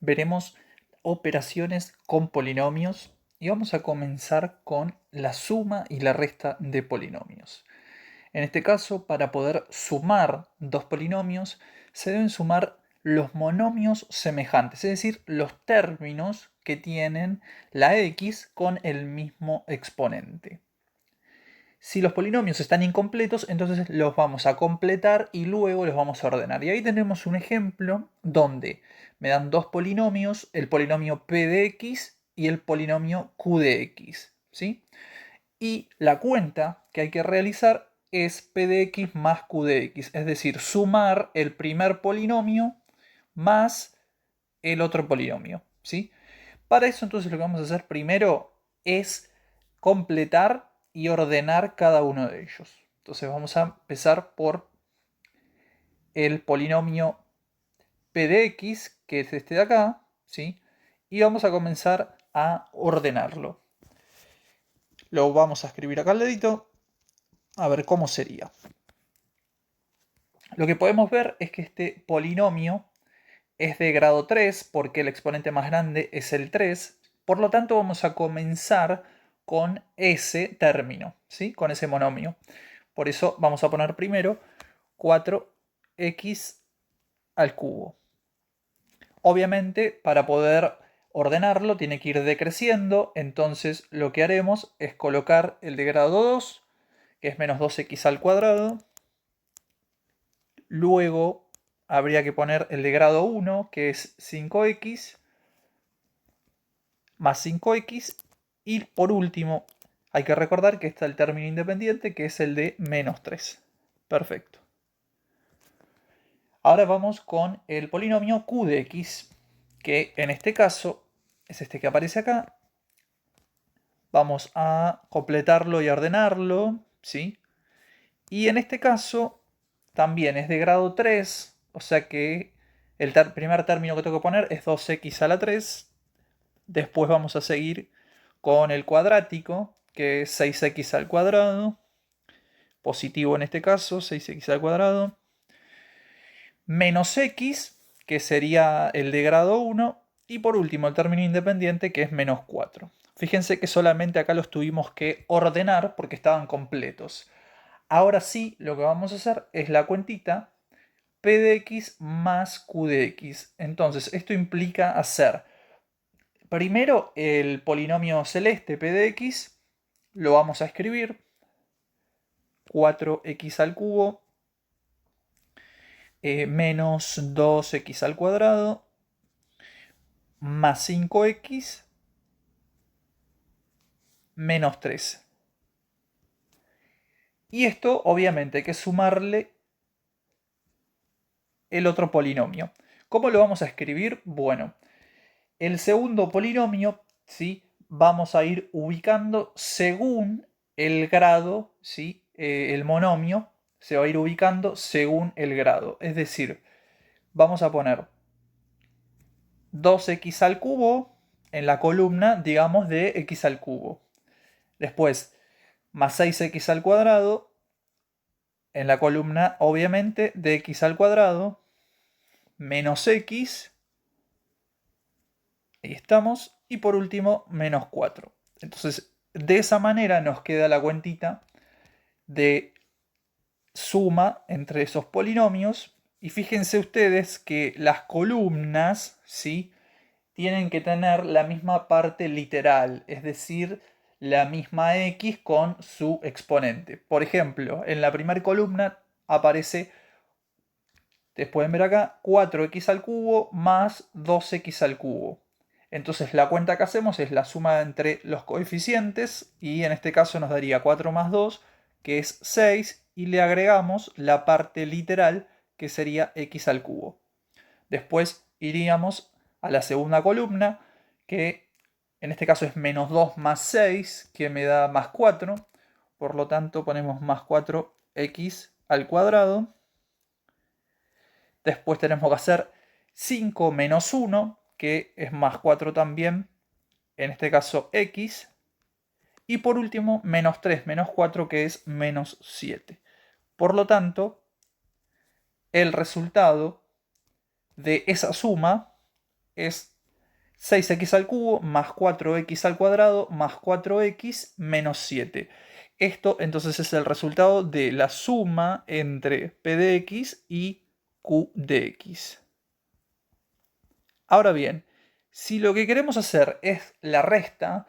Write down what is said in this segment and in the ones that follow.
veremos operaciones con polinomios y vamos a comenzar con la suma y la resta de polinomios. En este caso, para poder sumar dos polinomios, se deben sumar los monomios semejantes, es decir, los términos que tienen la x con el mismo exponente. Si los polinomios están incompletos, entonces los vamos a completar y luego los vamos a ordenar. Y ahí tenemos un ejemplo donde me dan dos polinomios, el polinomio p de x y el polinomio q de x, ¿sí? Y la cuenta que hay que realizar es p de x más q de x, es decir, sumar el primer polinomio más el otro polinomio, ¿sí? Para eso entonces lo que vamos a hacer primero es completar y ordenar cada uno de ellos. Entonces vamos a empezar por el polinomio p de x, que es este de acá, ¿sí? Y vamos a comenzar a ordenarlo. Lo vamos a escribir acá al ladito, a ver cómo sería. Lo que podemos ver es que este polinomio es de grado 3 porque el exponente más grande es el 3. Por lo tanto, vamos a comenzar con ese término, ¿sí? Con ese monomio. Por eso vamos a poner primero 4x al cubo. Obviamente, para poder ordenarlo, tiene que ir decreciendo. Entonces, lo que haremos es colocar el de grado 2, que es menos 2x al cuadrado. Luego habría que poner el de grado 1, que es 5x, más 5x. Y por último, hay que recordar que está el término independiente, que es el de menos 3. Perfecto. Ahora vamos con el polinomio q de x, que en este caso es este que aparece acá. Vamos a completarlo y ordenarlo, ¿sí? Y en este caso también es de grado 3, o sea que el primer término que tengo que poner es 2x a la 3. Después vamos a seguir con el cuadrático, que es 6x al cuadrado. Positivo en este caso, 6x al cuadrado. Menos x, que sería el de grado 1. Y por último, el término independiente, que es menos 4. Fíjense que solamente acá los tuvimos que ordenar porque estaban completos. Ahora sí, lo que vamos a hacer es la cuentita p de x más q de x. Entonces, esto implica hacer primero el polinomio celeste p de x, lo vamos a escribir 4x al cubo menos 2x al cuadrado más 5x menos 3. Y esto obviamente hay que sumarle el otro polinomio. ¿Cómo lo vamos a escribir? Bueno, el segundo polinomio, ¿sí? Vamos a ir ubicando según el grado, ¿sí? El monomio se va a ir ubicando según el grado. Es decir, vamos a poner 2x al cubo en la columna, digamos, de x al cubo. Después, más 6x al cuadrado en la columna, obviamente, de x al cuadrado, menos x, ahí estamos, y por último, menos 4. Entonces, de esa manera nos queda la cuentita de suma entre esos polinomios. Y fíjense ustedes que las columnas, ¿sí?, tienen que tener la misma parte literal, es decir, la misma x con su exponente. Por ejemplo, en la primera columna aparece, ustedes pueden ver acá, 4x al cubo más 2x al cubo. Entonces la cuenta que hacemos es la suma entre los coeficientes y en este caso nos daría 4 más 2, que es 6, y le agregamos la parte literal que sería x al cubo. Después iríamos a la segunda columna, que en este caso es menos 2 más 6, que me da más 4. Por lo tanto ponemos más 4x al cuadrado. Después tenemos que hacer 5 menos 1, que es más 4 también, en este caso x. Y por último, menos 3 menos 4, que es menos 7. Por lo tanto, el resultado de esa suma es 6x al cubo más 4x al cuadrado más 4x menos 7. Esto entonces es el resultado de la suma entre p de x y q de x. Ahora bien, si lo que queremos hacer es la resta,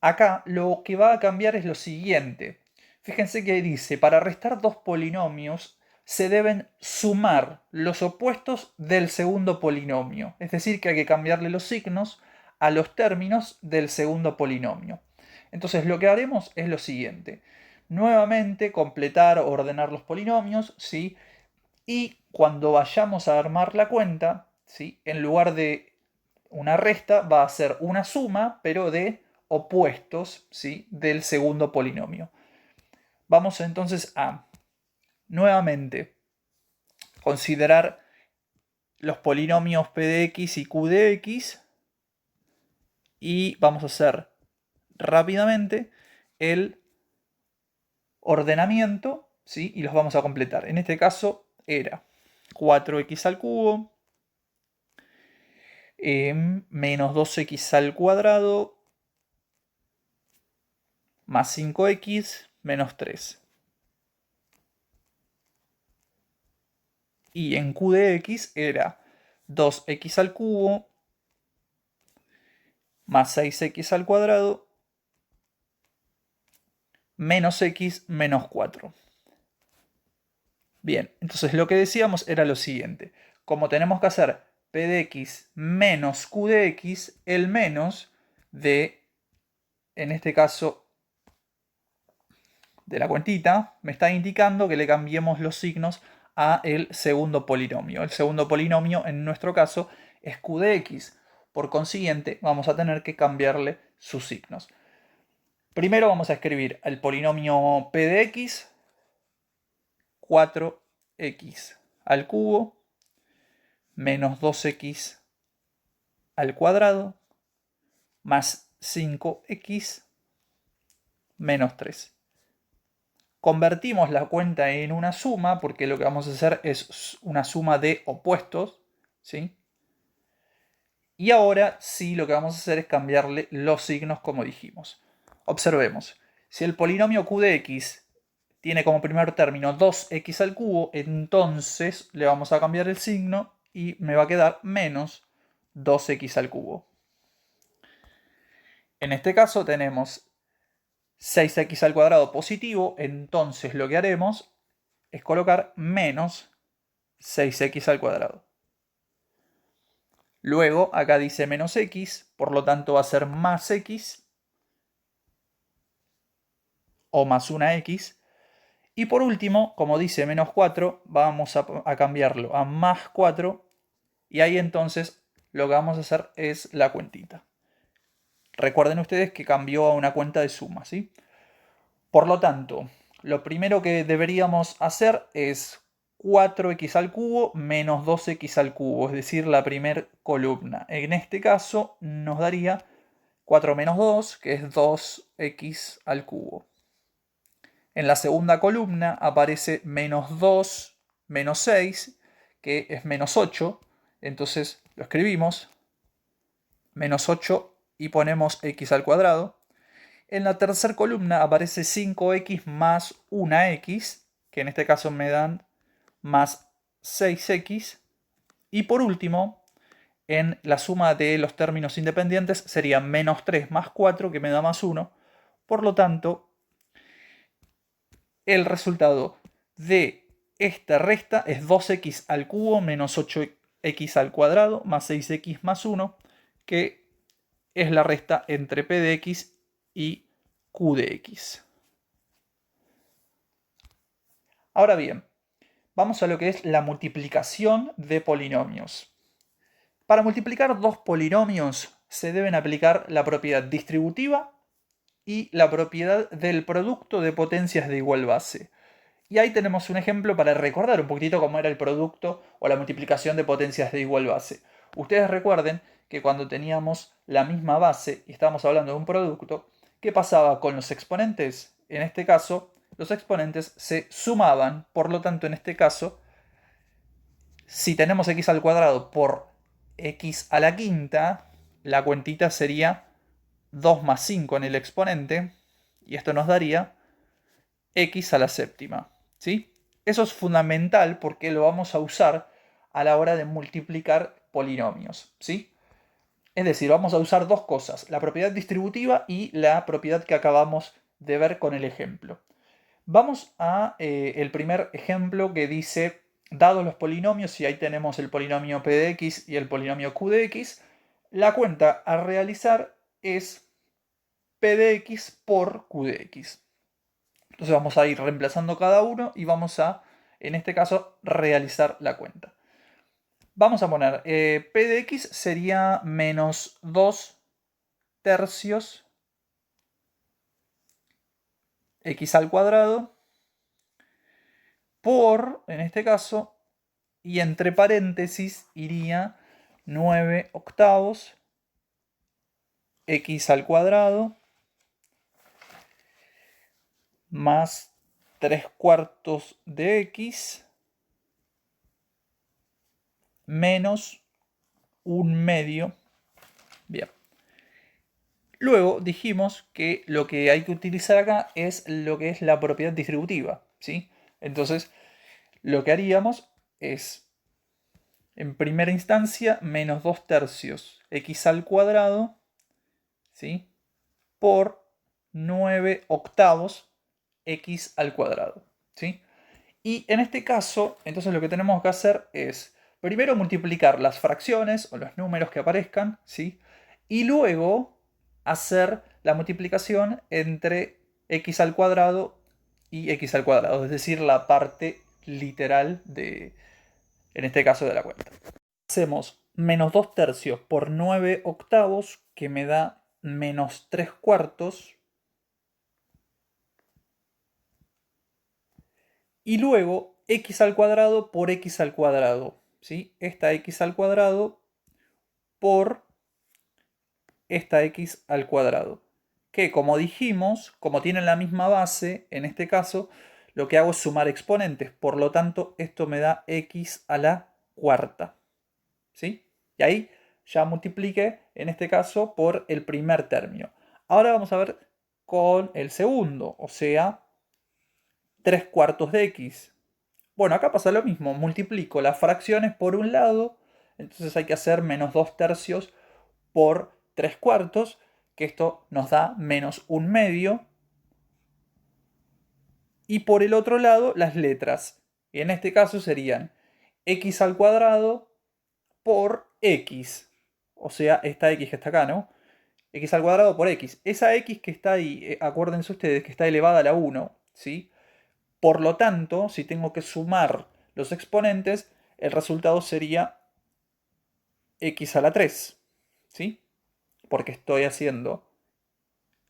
acá lo que va a cambiar es lo siguiente. Fíjense que dice, para restar dos polinomios se deben sumar los opuestos del segundo polinomio. Es decir, que hay que cambiarle los signos a los términos del segundo polinomio. Entonces lo que haremos es lo siguiente. Nuevamente completar o ordenar los polinomios, ¿sí? Y cuando vayamos a armar la cuenta, ¿sí? En lugar de una resta va a ser una suma, pero de opuestos, ¿sí? Del segundo polinomio. Vamos entonces a, nuevamente, considerar los polinomios p de x y q de x y vamos a hacer rápidamente el ordenamiento, ¿sí? Y los vamos a completar. En este caso era 4x al cubo menos 2x al cuadrado más 5x menos 3. Y en q de x era 2x al cubo más 6x al cuadrado menos x menos 4. Bien, entonces lo que decíamos era lo siguiente. Como tenemos que hacer p de x menos q de x, el menos de, en este caso, de la cuentita, me está indicando que le cambiemos los signos a el segundo polinomio. El segundo polinomio, en nuestro caso, es q de x. Por consiguiente, vamos a tener que cambiarle sus signos. Primero vamos a escribir el polinomio p de x, 4x al cubo, menos 2x al cuadrado, más 5x menos 3. Convertimos la cuenta en una suma, porque lo que vamos a hacer es una suma de opuestos, ¿sí? Y ahora sí lo que vamos a hacer es cambiarle los signos como dijimos. Observemos, si el polinomio q de x tiene como primer término 2x al cubo, entonces le vamos a cambiar el signo y me va a quedar menos 2x al cubo. En este caso tenemos 6x al cuadrado positivo, entonces lo que haremos es colocar menos 6x al cuadrado. Luego acá dice menos x, por lo tanto va a ser más x o más una x. Y por último, como dice menos 4, vamos a cambiarlo a más 4 y ahí entonces lo que vamos a hacer es la cuentita. Recuerden ustedes que cambió a una cuenta de suma, ¿sí? Por lo tanto, lo primero que deberíamos hacer es 4x al cubo menos 2x al cubo, es decir, la primera columna. En este caso nos daría 4 menos 2, que es 2x al cubo. En la segunda columna aparece menos 2 menos 6, que es menos 8. Entonces lo escribimos, menos 8 y ponemos x al cuadrado. En la tercera columna aparece 5x más 1x, que en este caso me dan más 6x. Y por último, en la suma de los términos independientes sería menos 3 más 4, que me da más 1. Por lo tanto, el resultado de esta resta es 2x al cubo menos 8x al cuadrado más 6x más 1, que es la resta entre p de x y q de x. Ahora bien, vamos a lo que es la multiplicación de polinomios. Para multiplicar dos polinomios se deben aplicar la propiedad distributiva y la propiedad del producto de potencias de igual base. Y ahí tenemos un ejemplo para recordar un poquitito cómo era el producto o la multiplicación de potencias de igual base. Ustedes recuerden que cuando teníamos la misma base y estábamos hablando de un producto, ¿qué pasaba con los exponentes? En este caso, los exponentes se sumaban, por lo tanto, en este caso, si tenemos x al cuadrado por x a la quinta, la cuentita sería 2 más 5 en el exponente, y esto nos daría x a la séptima, ¿sí? Eso es fundamental porque lo vamos a usar a la hora de multiplicar polinomios, ¿sí? Es decir, vamos a usar dos cosas, la propiedad distributiva y la propiedad que acabamos de ver con el ejemplo. Vamos a el primer ejemplo que dice, dados los polinomios, y ahí tenemos el polinomio p de x y el polinomio q de x, la cuenta a realizar es p de x por q de x. Entonces vamos a ir reemplazando cada uno y vamos a, en este caso, realizar la cuenta. Vamos a poner p de x sería menos 2 tercios x al cuadrado por, en este caso, y entre paréntesis iría 9 octavos x al cuadrado más 3 cuartos de x menos 1/2. Bien. Luego dijimos que lo que hay que utilizar acá es lo que es la propiedad distributiva, ¿sí? Entonces, lo que haríamos es, en primera instancia, menos 2 tercios x al cuadrado, ¿sí? Por 9 octavos x al cuadrado, ¿sí? Y en este caso, entonces lo que tenemos que hacer es, primero multiplicar las fracciones o los números que aparezcan, ¿sí? Y luego hacer la multiplicación entre x al cuadrado y x al cuadrado, es decir, la parte literal de, en este caso, de la cuenta. Hacemos menos 2 tercios por 9 octavos, que me da menos 3 cuartos. Y luego x al cuadrado por x al cuadrado, ¿sí? Esta x al cuadrado por esta x al cuadrado. Que, como dijimos, como tienen la misma base, en este caso, lo que hago es sumar exponentes. Por lo tanto, esto me da x a la cuarta, ¿sí? Y ahí ya multipliqué, en este caso, por el primer término. Ahora vamos a ver con el segundo, o sea, 3 cuartos de x. Bueno, acá pasa lo mismo, multiplico las fracciones por un lado, entonces hay que hacer menos 2 tercios por 3 cuartos, que esto nos da menos 1/2. Y por el otro lado, las letras. Y en este caso serían x al cuadrado por x. O sea, esta x que está acá, ¿no? X al cuadrado por x. Esa x que está ahí, acuérdense ustedes que está elevada a la 1, ¿sí? Por lo tanto, si tengo que sumar los exponentes, el resultado sería x a la 3, ¿sí? Porque estoy haciendo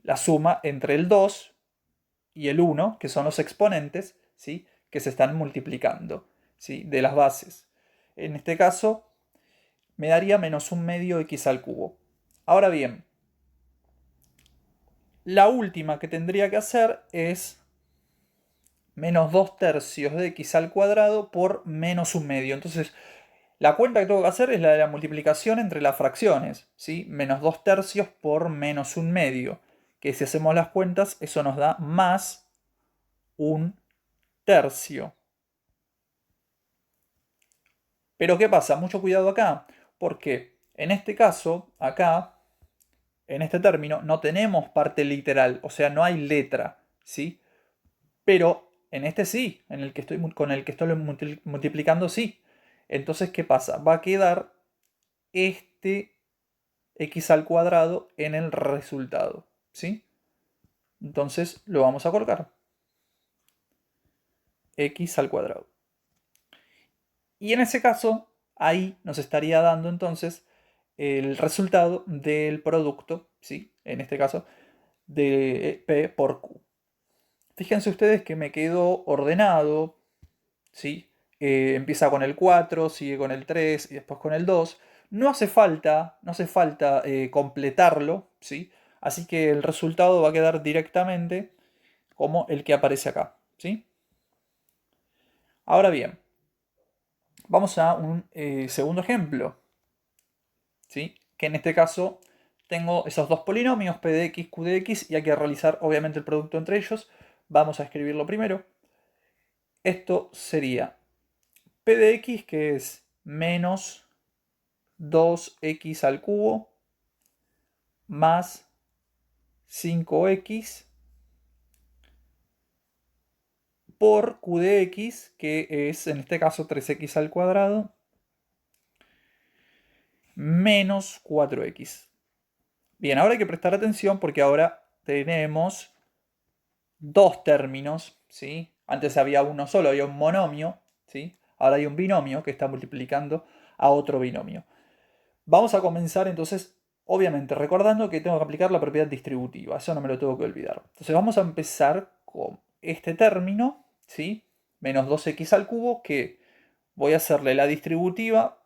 la suma entre el 2 y el 1, que son los exponentes, ¿sí? Que se están multiplicando, ¿sí? De las bases. En este caso, me daría menos 1/2 x al cubo. Ahora bien, la última que tendría que hacer es menos 2 tercios de x al cuadrado por menos 1/2. Entonces, la cuenta que tengo que hacer es la de la multiplicación entre las fracciones, ¿sí? Menos 2 tercios por menos 1/2. Que si hacemos las cuentas, eso nos da más 1/3. Pero ¿qué pasa? Mucho cuidado acá, porque en este caso, acá, en este término, no tenemos parte literal, o sea, no hay letra, ¿sí? Pero en este sí, en el que estoy, con el que estoy multiplicando sí. Entonces, ¿qué pasa? Va a quedar este x al cuadrado en el resultado, ¿sí? Entonces lo vamos a colocar. X al cuadrado. Y en ese caso, ahí nos estaría dando entonces el resultado del producto, ¿sí? En este caso, de P por Q. Fíjense ustedes que me quedó ordenado, ¿sí? Empieza con el 4, sigue con el 3 y después con el 2. No hace falta completarlo, ¿sí? Así que el resultado va a quedar directamente como el que aparece acá, ¿sí? Ahora bien, vamos a un segundo ejemplo. ¿sí? Que en este caso tengo esos dos polinomios, p de x, q de x, y hay que realizar obviamente el producto entre ellos. Vamos a escribirlo primero. Esto sería p de x, que es menos 2x al cubo más 5x por q de x, que es en este caso 3x al cuadrado menos 4x. Bien, ahora hay que prestar atención porque ahora tenemos dos términos, ¿sí? Antes había uno solo, había un monomio, ¿sí? Ahora hay un binomio que está multiplicando a otro binomio. Vamos a comenzar entonces, obviamente, recordando que tengo que aplicar la propiedad distributiva, eso no me lo tengo que olvidar. Entonces vamos a empezar con este término, ¿sí? Menos 2x al cubo, que voy a hacerle la distributiva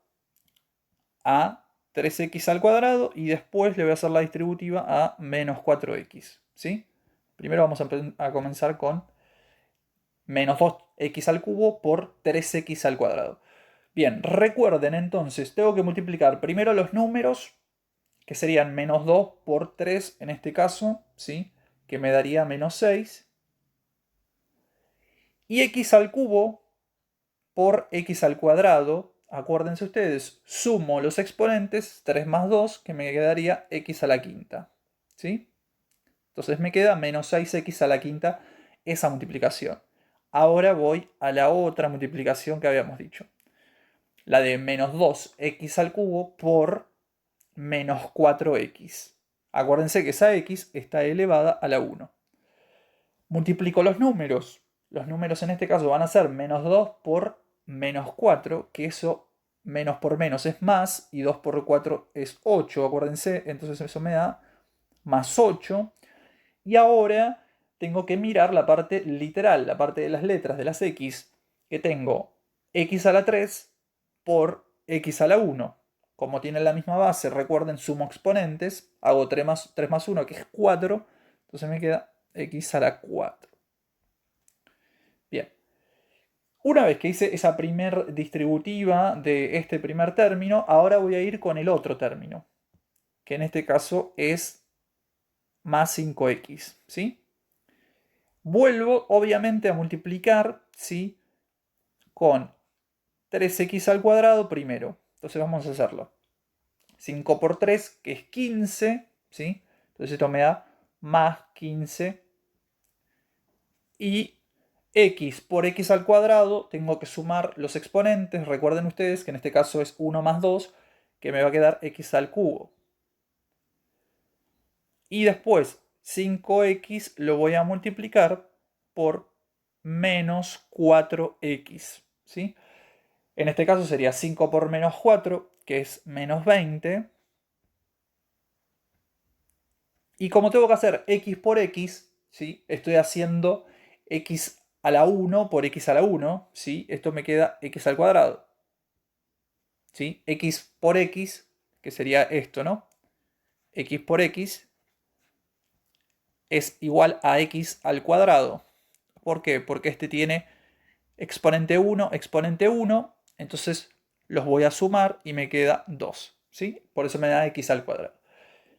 a 3x al cuadrado y después le voy a hacer la distributiva a menos 4x, ¿sí? Primero vamos a comenzar con menos 2x al cubo por 3x al cuadrado. Bien, recuerden entonces, tengo que multiplicar primero los números, que serían menos 2 por 3 en este caso, ¿sí? Que me daría menos 6. Y x al cubo por x al cuadrado, acuérdense ustedes, sumo los exponentes, 3 más 2, que me quedaría x a la quinta, ¿sí? Entonces me queda menos 6x a la quinta esa multiplicación. Ahora voy a la otra multiplicación que habíamos dicho. La de menos 2x al cubo por menos 4x. Acuérdense que esa x está elevada a la 1. Multiplico los números. Los números en este caso van a ser menos 2 por menos 4, que eso menos por menos es más, y 2 por 4 es 8, acuérdense, entonces eso me da más 8. Y ahora tengo que mirar la parte literal, la parte de las letras de las x, que tengo x a la 3 por x a la 1. Como tienen la misma base, recuerden, sumo exponentes, hago 3 más 1, que es 4, entonces me queda x a la 4. Bien, una vez que hice esa primer distributiva de este primer término, ahora voy a ir con el otro término, que en este caso es más 5x, ¿sí? Vuelvo obviamente a multiplicar, ¿sí? Con 3x al cuadrado primero. Entonces vamos a hacerlo. 5 por 3, que es 15, ¿sí? Entonces esto me da más 15. Y x por x al cuadrado, tengo que sumar los exponentes. Recuerden ustedes que en este caso es 1 más 2, que me va a quedar x al cubo. Y después 5x lo voy a multiplicar por menos 4x, ¿sí? En este caso sería 5 por menos 4, que es menos 20. Y como tengo que hacer x por x, ¿sí? Estoy haciendo x a la 1 por x a la 1, ¿sí? Esto me queda x al cuadrado, ¿sí? X por x, que sería esto, ¿no? X por x es igual a x al cuadrado. ¿Por qué? Porque este tiene exponente 1, entonces los voy a sumar y me queda 2, ¿sí? Por eso me da x al cuadrado.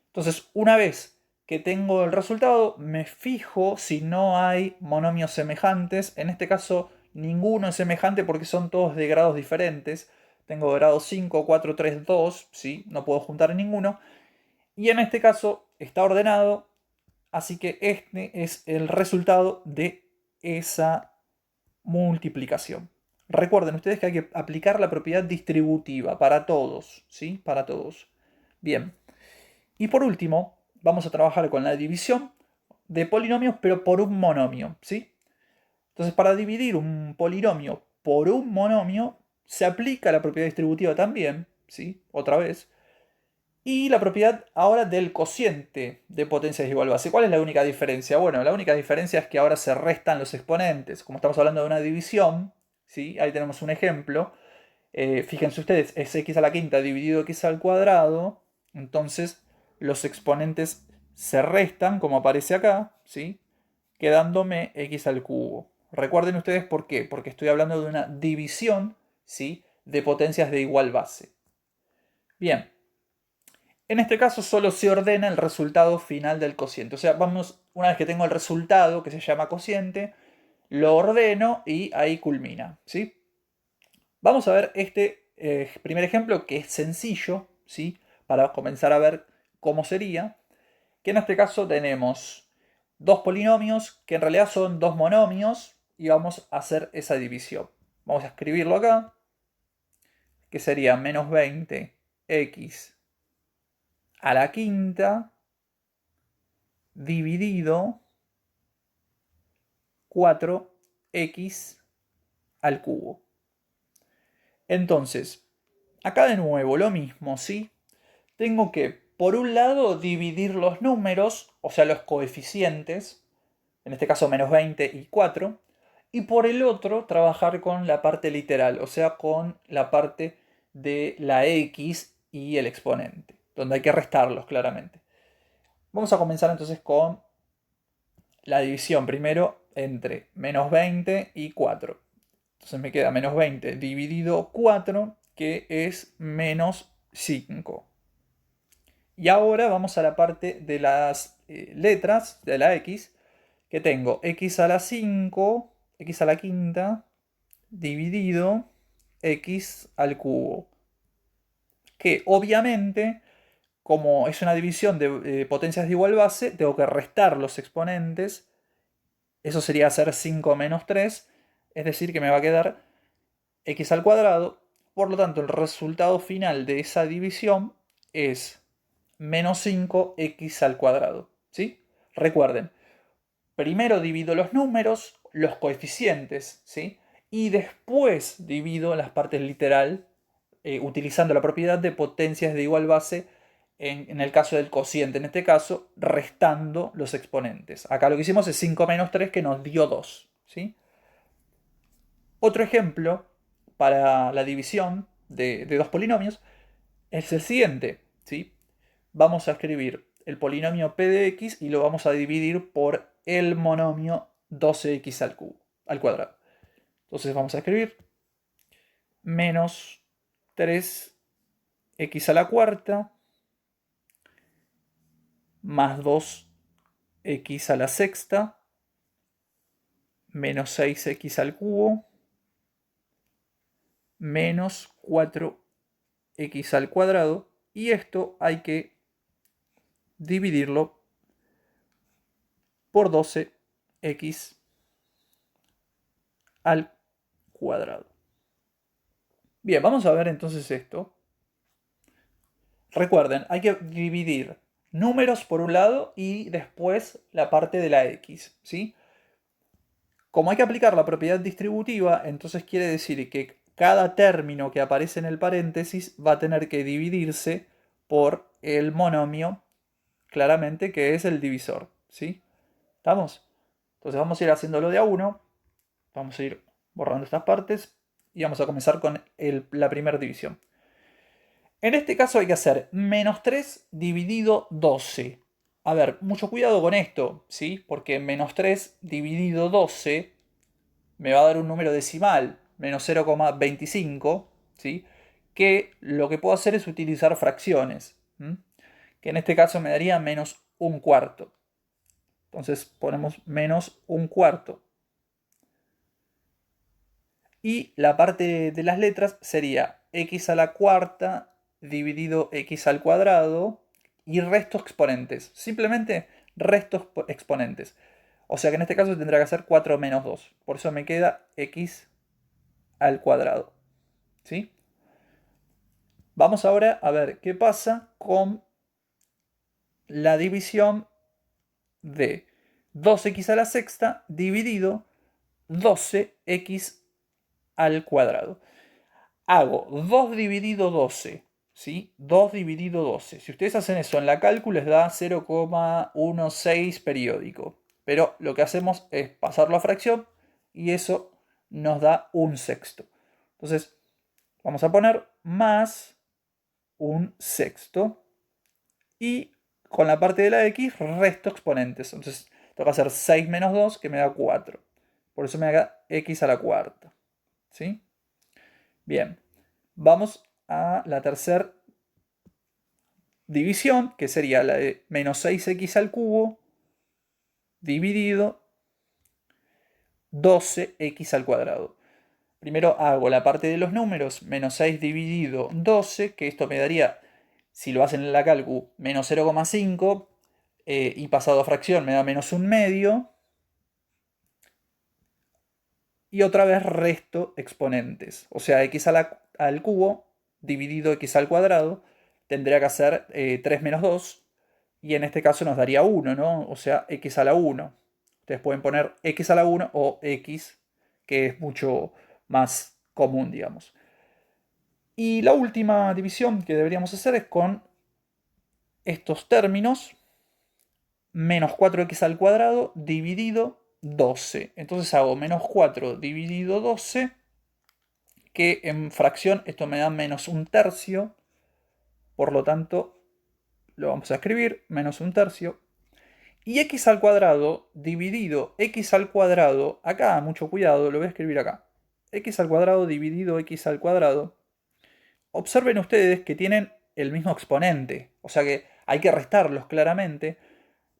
Entonces, una vez que tengo el resultado, me fijo si no hay monomios semejantes. En este caso, ninguno es semejante porque son todos de grados diferentes. Tengo grado 5, 4, 3, 2, ¿sí? No puedo juntar ninguno. Y en este caso está ordenado, así que este es el resultado de esa multiplicación. Recuerden ustedes que hay que aplicar la propiedad distributiva para todos, ¿sí? Para todos. Bien. Y por último, vamos a trabajar con la división de polinomios, pero por un monomio, ¿sí? Entonces, para dividir un polinomio por un monomio, se aplica la propiedad distributiva también, ¿sí? Otra vez. Y la propiedad ahora del cociente de potencias de igual base. ¿Cuál es la única diferencia? Bueno, la única diferencia es que ahora se restan los exponentes. Como estamos hablando de una división, ¿sí? Ahí tenemos un ejemplo. Fíjense ustedes, es x a la quinta dividido x al cuadrado. Entonces, los exponentes se restan, como aparece acá, ¿sí? Quedándome x al cubo. Recuerden ustedes por qué. Porque estoy hablando de una división, ¿sí? De potencias de igual base. Bien. En este caso solo se ordena el resultado final del cociente. O sea, una vez que tengo el resultado, que se llama cociente, lo ordeno y ahí culmina, ¿sí? Vamos a ver este primer ejemplo que es sencillo, ¿sí? Para comenzar a ver cómo sería. Que en este caso tenemos dos polinomios que en realidad son dos monomios y vamos a hacer esa división. Vamos a escribirlo acá, que sería menos 20x a la quinta dividido 4x al cubo. Entonces, acá de nuevo lo mismo, ¿sí? Tengo que, por un lado, dividir los números, o sea, los coeficientes, en este caso menos 20 y 4, y por el otro, trabajar con la parte literal, o sea, con la parte de la x y el exponente, donde hay que restarlos claramente. Vamos a comenzar entonces con la división primero entre menos 20 y 4. Entonces me queda menos 20 dividido 4, que es menos 5. Y ahora vamos a la parte de las letras de la x, que tengo x a la 5, x a la quinta, dividido x al cubo. Que obviamente, como es una división de potencias de igual base, tengo que restar los exponentes. Eso sería hacer 5 menos 3, es decir, que me va a quedar x al cuadrado. Por lo tanto, el resultado final de esa división es menos 5x al cuadrado. ¿Sí? Recuerden, primero divido los números, los coeficientes, ¿sí? Y después divido las partes literal, utilizando la propiedad de potencias de igual base en el caso del cociente, en este caso, restando los exponentes. Acá lo que hicimos es 5 menos 3, que nos dio 2. ¿Sí? Otro ejemplo para la división de dos polinomios es el siguiente. ¿Sí? Vamos a escribir el polinomio p de x y lo vamos a dividir por el monomio 12x al cuadrado. Entonces vamos a escribir menos 3x a la cuarta más 2x a la sexta menos 6x al cubo menos 4x al cuadrado, y esto hay que dividirlo por 12x al cuadrado. Bien, vamos a ver entonces esto. Recuerden, hay que dividir números por un lado y después la parte de la x, ¿sí? Como hay que aplicar la propiedad distributiva, entonces quiere decir que cada término que aparece en el paréntesis va a tener que dividirse por el monomio, claramente, que es el divisor, ¿sí? ¿Estamos? Entonces vamos a ir haciéndolo de a uno. Vamos a ir borrando estas partes y vamos a comenzar con la primera división. En este caso hay que hacer menos 3 dividido 12. A ver, mucho cuidado con esto, ¿sí? Porque menos 3 dividido 12 me va a dar un número decimal, menos 0,25, ¿sí? Que lo que puedo hacer es utilizar fracciones, ¿m? Que en este caso me daría menos un cuarto. Entonces ponemos menos un cuarto. Y la parte de las letras sería x a la cuarta dividido x al cuadrado y resto exponentes. Simplemente restos exponentes. O sea que en este caso tendrá que hacer 4 menos 2. Por eso me queda x al cuadrado. ¿Sí? Vamos ahora a ver qué pasa con la división de 2x a la sexta dividido 12x al cuadrado. Hago 2 dividido 12, ¿sí? 2 dividido 12. Si ustedes hacen eso en la cálculo les da 0,16 periódico. Pero lo que hacemos es pasarlo a fracción y eso nos da un sexto. Entonces vamos a poner más un sexto y con la parte de la x resto exponentes. Entonces tengo que hacer 6 menos 2, que me da 4. Por eso me da x a la cuarta. ¿Sí? Bien. Vamos a la tercera división, que sería la de menos 6x al cubo dividido 12x al cuadrado. Primero hago la parte de los números, menos 6 dividido 12, que esto me daría, si lo hacen en la calcu, menos 0,5, y pasado a fracción me da menos un medio. Y otra vez resto exponentes. O sea, al cubo dividido x al cuadrado tendría que hacer 3 menos 2. Y en este caso nos daría 1, ¿no? O sea, x a la 1. Ustedes pueden poner x a la 1 o x, que es mucho más común, digamos. Y la última división que deberíamos hacer es con estos términos, menos 4x al cuadrado dividido 12. Entonces hago menos 4 dividido 12, que en fracción esto me da menos un tercio. Por lo tanto, lo vamos a escribir, menos un tercio. Y x al cuadrado dividido x al cuadrado, acá, mucho cuidado, lo voy a escribir acá. X al cuadrado dividido x al cuadrado. Observen ustedes que tienen el mismo exponente, o sea que hay que restarlos claramente,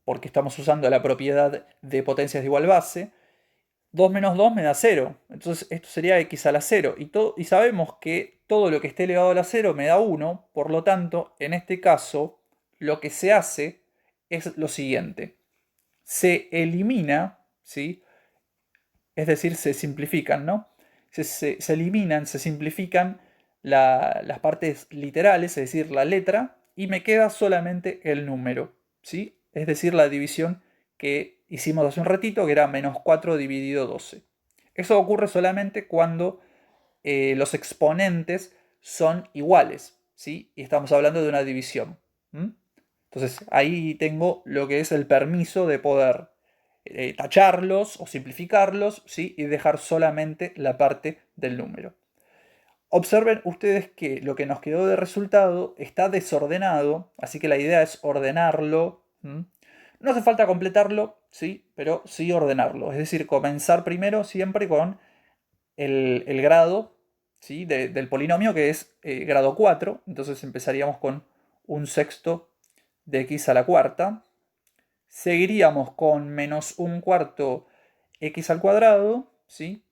porque estamos usando la propiedad de potencias de igual base. 2 menos 2 me da 0, entonces esto sería x a la 0, y sabemos que todo lo que esté elevado a la 0 me da 1, por lo tanto, en este caso, lo que se hace es lo siguiente. Se elimina, ¿sí? Es decir, se simplifican, ¿no? Se eliminan, se simplifican las partes literales, es decir, la letra, y me queda solamente el número, ¿sí? Es decir, la división que hicimos hace un ratito, que era menos 4 dividido 12. Eso ocurre solamente cuando los exponentes son iguales, ¿sí? Y estamos hablando de una división. Entonces, ahí tengo lo que es el permiso de poder tacharlos o simplificarlos, ¿sí? Y dejar solamente la parte del número. Observen ustedes que lo que nos quedó de resultado está desordenado, así que la idea es ordenarlo. No hace falta completarlo, ¿sí? Pero sí ordenarlo. Es decir, comenzar primero siempre con el grado, ¿sí? Del polinomio, que es grado 4. Entonces empezaríamos con un sexto de x a la cuarta. Seguiríamos con menos un cuarto x al cuadrado, ¿sí?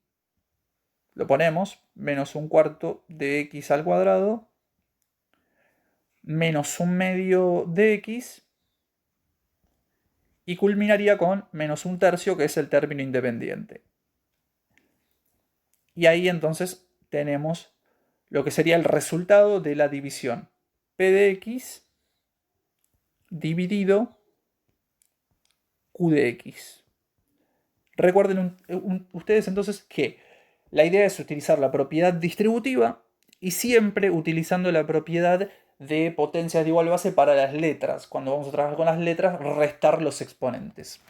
Lo ponemos, menos un cuarto de x al cuadrado, menos un medio de x, y culminaría con menos un tercio, que es el término independiente. Y ahí entonces tenemos lo que sería el resultado de la división. P de x dividido Q de x. Recuerden ustedes entonces que la idea es utilizar la propiedad distributiva y siempre utilizando la propiedad de potencias de igual base para las letras. Cuando vamos a trabajar con las letras, restar los exponentes.